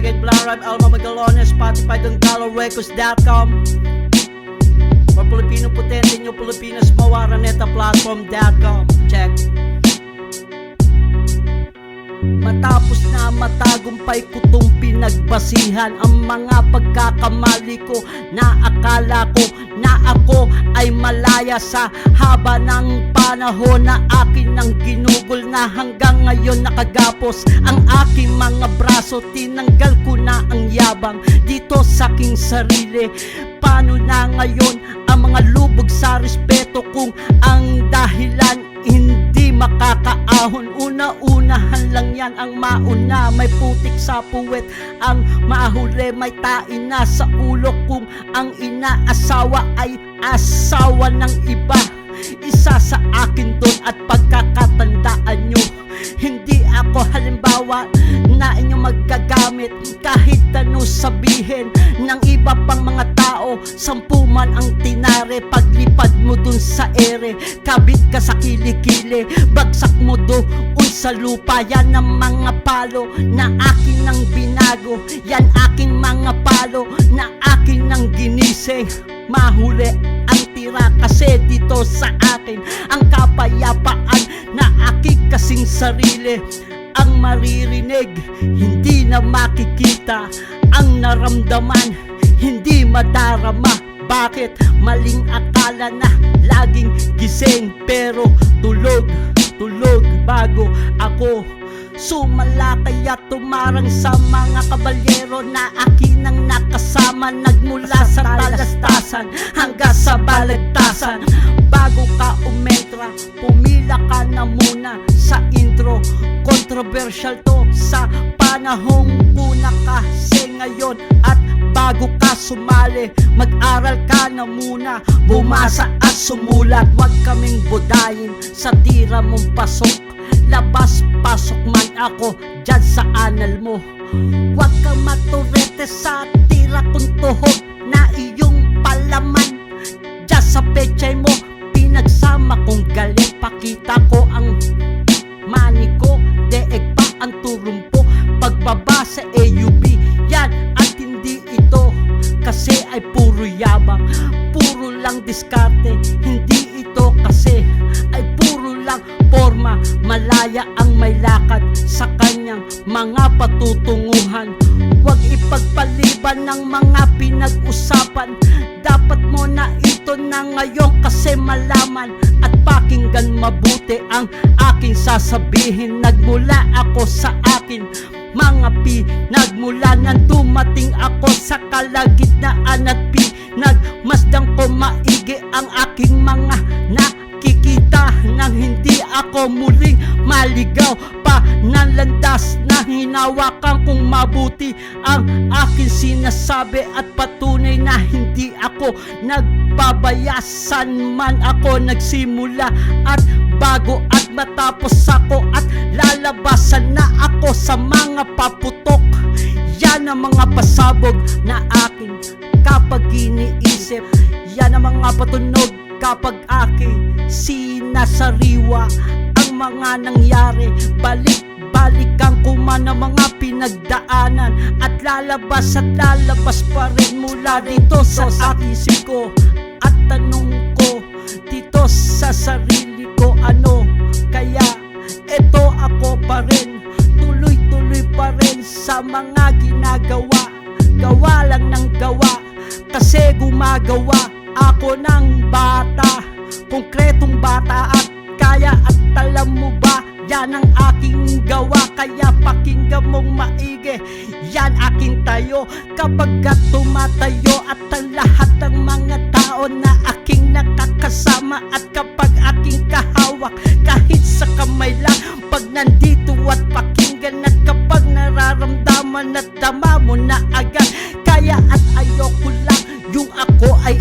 Check it, Blarab, Alma Magalones, Spotify, DonGaloRecords.com. For Filipino Potente, New Pilipinas, Mawaranetaplatform.com. Check. Matapos na matagumpay ko tong pinagbasihan ang mga pagkakamali ko na akala ko na ako ay malaya sa haba ng panahon na akin nang ginugol na hanggang ngayon nakagapos ang aking mga braso. Tinanggal ko na ang yabang dito sa aking sarili. Paano na ngayon ang mga lubog sa respeto kung ang dahilan hindi makakaahon? Una-unahan lang yan ang mauna. May putik sa puwet ang mahuli, may tain na sa ulo kung ang inaasawa ay asawa ng iba. Isa sa akin dun at pagkakatandaan nyo, hindi ako halimbawa na inyong magagamit. Kahit ano sabihin ng iba pang mga tao, 10 man ang tinare. Paglipad mo dun sa ere, kabit ka sa kilikili, bagsak mo doon sa lupa. Yan ang mga palo na akin nang binago, yan aking mga palo na akin nang ginising. Mahuli ang tira kasi dito sa akin ang kapayapaan na aking kasing sarili ang maririnig, hindi na makikita ang naramdaman, hindi madarama. Bakit maling akala na laging gising pero tulog bago ako sumala? Kaya tumarang sa mga kabalyero na akin ang nakasama, nagmula sa talastasan hanggang sa balagtasan. Bago ka umentra, pumila ka na muna sa intro. Controversial to sa panahong una kasi ngayon. At bago ka sumali, mag-aral ka na muna, bumasa at sumulat. Huwag kaming budayin sa tira mong pasok, labas-pasok man ako dyan sa anal mo. Huwag kang maturete sa tira kong tuhog na iyong palaman dyan sa pechay mo. Pinagsama kong galit, pakita ko ang mani ko, deeg pa ang turumpo. Pagbaba sa AUB, yan at hindi ito kasi ay puro yabang, puro lang diskarte. Hindi ito kasi ay puro lang forma. Malaya ang may lakad sa kanyang mga patutunguhan. Huwag ipagpaliban ng mga pinag-usapan. Dapat mo na ito na ngayon kasi malaman at pakinggan mabuti ang aking sasabihin. Nagmula ako sa akin mga pinagmula nang dumating ako sa kalagitnaan at pinagmasdan ko maigi ang aking mga nakikita nang hindi ako muling maligaw pa ng landas na hinawakan kong mabuti ang aking sinasabi at patunay na hindi ako nagbabayasan man ako nagsimula at bago at matapos ako at lalabasan na ako sa mga paputok. Yan ang mga pasabog na akin kapag iniisip, yan ang mga patunog kapag aking sinasariwa ang mga nangyari. Balik-balikan ko man ang mga pinagdaanan at lalabas pa rin mula rito sa isip ko. At tanong ko dito sa sarili ko, ano kaya eto ako pa rin, tuloy-tuloy pa rin sa mga ginagawa. Gawa lang ng gawa kasi gumagawa ako ng bata, konkretong bata at kaya. At alam mo ba, yan ang aking gawa, kaya pakinggan mong maigi. Yan aking tayo kapag tumatayo at ang lahat ng mga tao na aking nakakasama. At kapag aking kahawak kahit sa kamay lang, pag nandito at pakinggan, at kapag nararamdaman at dama mo na agad. Kaya at ayoko lang yung ako ay